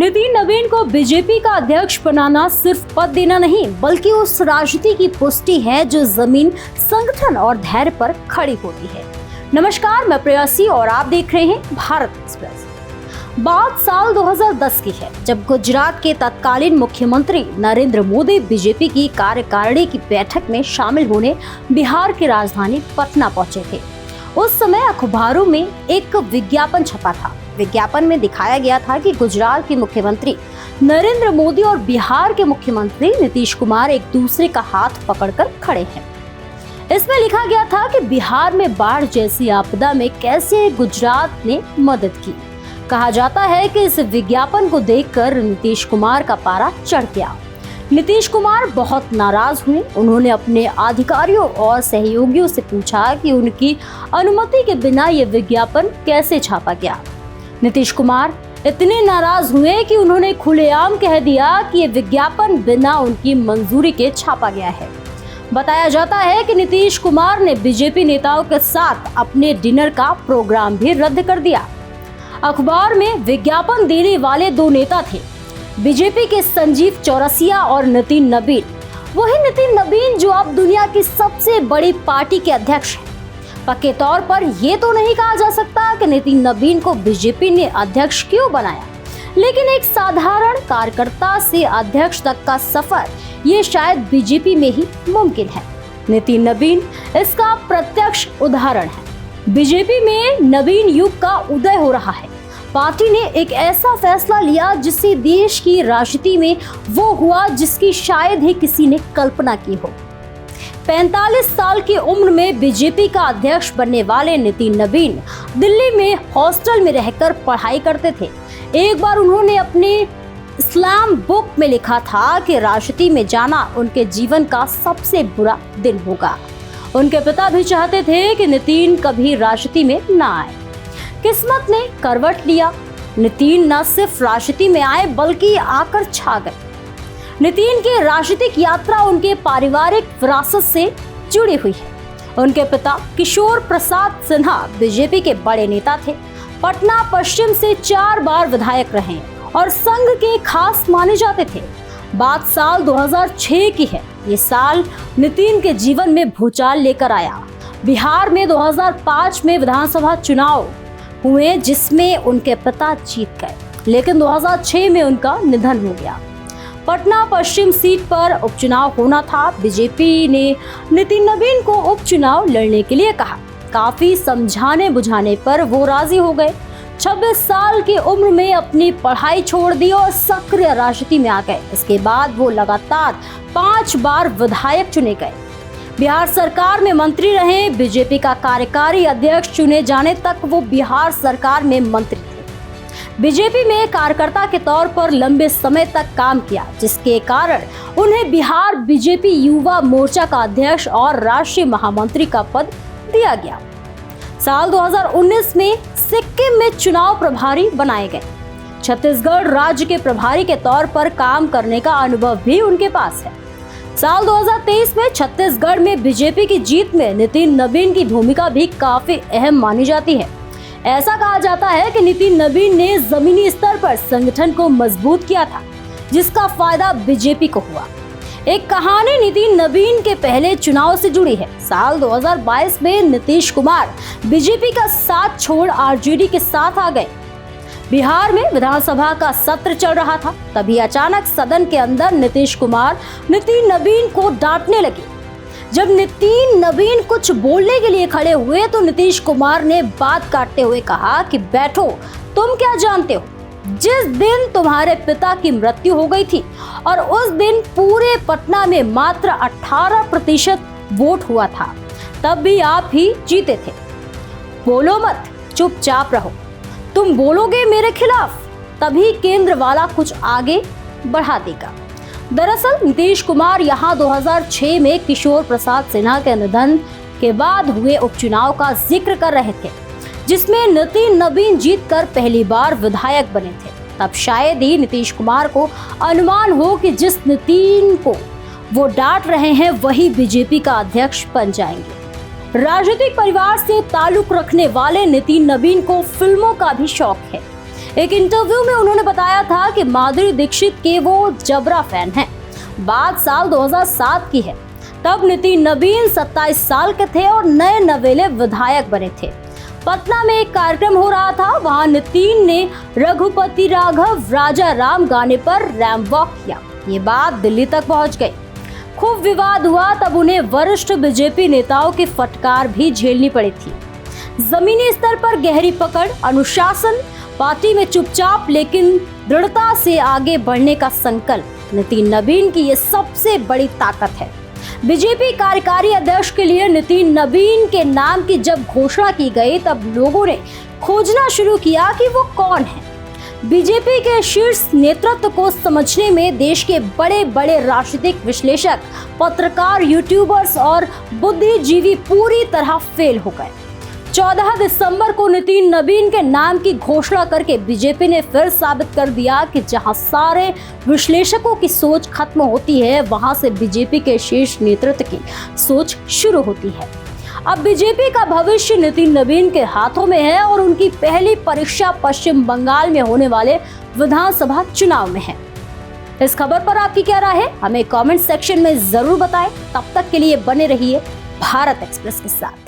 नितिन नवीन को बीजेपी का अध्यक्ष बनाना सिर्फ पद देना नहीं, बल्कि उस राजनीति की पुष्टि है जो जमीन, संगठन और धैर्य पर खड़ी होती है। नमस्कार, मैं प्रेयसी और आप देख रहे हैं भारत एक्सप्रेस। बात साल 2010 की है, जब गुजरात के तत्कालीन मुख्यमंत्री नरेंद्र मोदी बीजेपी की कार्यकारिणी की बैठक में शामिल होने बिहार की राजधानी पटना पहुंचे थे। उस समय अखबारों में एक विज्ञापन छपा था। विज्ञापन में दिखाया गया था कि गुजरात के मुख्यमंत्री नरेंद्र मोदी और बिहार के मुख्यमंत्री नीतीश कुमार एक दूसरे का हाथ पकड़कर खड़े हैं। इसमें लिखा गया था कि बिहार में बाढ़ जैसी आपदा में कैसे गुजरात ने मदद की। कहा जाता है कि इस विज्ञापन को देखकर नीतीश कुमार का पारा चढ़ गया। नीतीश कुमार बहुत नाराज हुए। उन्होंने अपने अधिकारियों और सहयोगियों से पूछा कि उनकी अनुमति के बिना ये विज्ञापन कैसे छापा गया। नीतीश कुमार इतने नाराज हुए कि उन्होंने खुलेआम कह दिया कि ये विज्ञापन बिना उनकी मंजूरी के छापा गया है। बताया जाता है कि नीतीश कुमार ने बीजेपी नेताओं के साथ अपने डिनर का प्रोग्राम भी रद्द कर दिया। अखबार में विज्ञापन देने वाले दो नेता थे, बीजेपी के संजीव चौरसिया और नितिन नवीन। वही नितिन नवीन जो अब दुनिया की सबसे बड़ी पार्टी के अध्यक्ष हैं। पक्के तौर पर यह तो नहीं कहा जा सकता कि नितिन नवीन को बीजेपी ने अध्यक्ष क्यों बनाया, लेकिन एक साधारण कार्यकर्ता से अध्यक्ष तक का सफर ये शायद बीजेपी में ही मुमकिन है। नितिन नवीन इसका प्रत्यक्ष उदाहरण है। बीजेपी में नवीन युग का उदय हो रहा है। पार्टी ने एक ऐसा फैसला लिया जिससे देश की राजनीति में वो हुआ जिसकी शायद ही किसी ने कल्पना की हो। 45 साल की उम्र में बीजेपी का अध्यक्ष बनने वाले नितिन नवीन दिल्ली में हॉस्टल में रहकर पढ़ाई करते थे। एक बार उन्होंने अपने इस्लाम बुक में लिखा था कि राजनीति में जाना उनके जीवन का सबसे बुरा दिन होगा। उनके पिता भी चाहते थे कि नितिन कभी राजनीति में ना आए। किस्मत ने करवट लिया। नितिन न सिर्फ राजनीति में आए बल्कि आकर छा गए। नितिन की राजनीतिक यात्रा उनके पारिवारिक विरासत से जुड़ी हुई है। उनके पिता किशोर प्रसाद सिन्हा बीजेपी के बड़े नेता थे। पटना पश्चिम से 4 बार विधायक रहे और संघ के खास माने जाते थे। बात साल 2006 की है। ये साल नितिन के जीवन में भूचाल लेकर आया। बिहार में 2005 में विधानसभा चुनाव हुए जिसमें उनके पिता जीत गए, लेकिन 2006 में उनका निधन हो गया। पटना पश्चिम सीट पर उपचुनाव होना था। बीजेपी ने नितिन नवीन को उपचुनाव लड़ने के लिए कहा। काफी समझाने बुझाने पर वो राजी हो गए। 26 साल की उम्र में अपनी पढ़ाई छोड़ दी और सक्रिय राजनीति में आ गए। इसके बाद वो लगातार 5 बार विधायक चुने गए। बिहार सरकार में मंत्री रहे। बीजेपी का कार्यकारी अध्यक्ष चुने जाने तक वो बिहार सरकार में मंत्री थे। बीजेपी में कार्यकर्ता के तौर पर लंबे समय तक काम किया, जिसके कारण उन्हें बिहार बीजेपी युवा मोर्चा का अध्यक्ष और राष्ट्रीय महामंत्री का पद दिया गया। साल 2019 में सिक्किम में चुनाव प्रभारी बनाए गए। छत्तीसगढ़ राज्य के प्रभारी के तौर पर काम करने का अनुभव भी उनके पास है। साल 2023 में छत्तीसगढ़ में बीजेपी की जीत में नितिन नवीन की भूमिका भी काफी अहम मानी जाती है। ऐसा कहा जाता है कि नितिन नवीन ने जमीनी स्तर पर संगठन को मजबूत किया था, जिसका फायदा बीजेपी को हुआ। एक कहानी नितिन नवीन के पहले चुनाव से जुड़ी है। साल 2022 में नीतीश कुमार बीजेपी का साथ छोड़ आरजेडी के साथ आ गए। बिहार में विधानसभा का सत्र चल रहा था, तभी अचानक सदन के अंदर नीतीश कुमार नितिन नवीन को डांटने लगे। जब नितिन नवीन कुछ बोलने के लिए खड़े हुए तो नीतीश कुमार ने बात काटते हुए कहा कि बैठो, तुम क्या जानते हो, जिस दिन तुम्हारे पिता की मृत्यु हो गई थी और उस दिन पूरे पटना में मात्र 18% वोट हुआ था, तब भी आप ही जीते थे। बोलो मत, चुपचाप रहो। तुम बोलोगे मेरे खिलाफ, तभी केंद्र वाला कुछ आगे बढ़ा देगा। दरअसल नीतीश कुमार यहां 2006 में किशोर प्रसाद सिन्हा के निधन के बाद हुए उपचुनाव का जिक्र कर रहे थे, जिसमें नितिन नवीन जीतकर पहली बार विधायक बने थे। तब शायद ही नीतीश कुमार को अनुमान हो कि जिस नितिन को वो डांट रहे हैं वही बीजेपी का अध्यक्ष बन जाएंगे। राजनीतिक परिवार से ताल्लुक रखने वाले नितिन नवीन को फिल्मों का भी शौक है। एक इंटरव्यू में उन्होंने बताया था कि माधुरी दीक्षित के वो जबरा फैन हैं। बात साल 2007 की है। तब नितिन नवीन 27 साल के थे और नए नवेले विधायक बने थे। पटना में एक कार्यक्रम हो रहा था। वहां नितिन ने रघुपति राघव राजा राम गाने पर रैंप वॉक किया। ये बात दिल्ली तक पहुंच गई। खूब विवाद हुआ। तब उन्हें वरिष्ठ बीजेपी नेताओं की फटकार भी झेलनी पड़ी थी। जमीनी स्तर पर गहरी पकड़, अनुशासन, पार्टी में चुपचाप लेकिन दृढ़ता से आगे बढ़ने का संकल्प नितिन नवीन की ये सबसे बड़ी ताकत है। बीजेपी कार्यकारी अध्यक्ष के लिए नितिन नवीन के नाम की जब घोषणा की गई तब लोगों ने खोजना शुरू किया कि वो कौन है। बीजेपी के शीर्ष नेतृत्व को समझने में देश के बड़े बड़े राजनीतिक विश्लेषक, पत्रकार, यूट्यूबर्स और बुद्धिजीवी पूरी तरह फेल हो गए। 14 दिसंबर को नितिन नवीन के नाम की घोषणा करके बीजेपी ने फिर साबित कर दिया कि जहां सारे विश्लेषकों की सोच खत्म होती है, वहां से बीजेपी के शीर्ष नेतृत्व की सोच शुरू होती है। अब बीजेपी का भविष्य नितिन नवीन के हाथों में है और उनकी पहली परीक्षा पश्चिम बंगाल में होने वाले विधानसभा चुनाव में है। इस खबर पर आपकी क्या राय है, हमें कमेंट सेक्शन में जरूर बताएं। तब तक के लिए बने रहिए भारत एक्सप्रेस के साथ।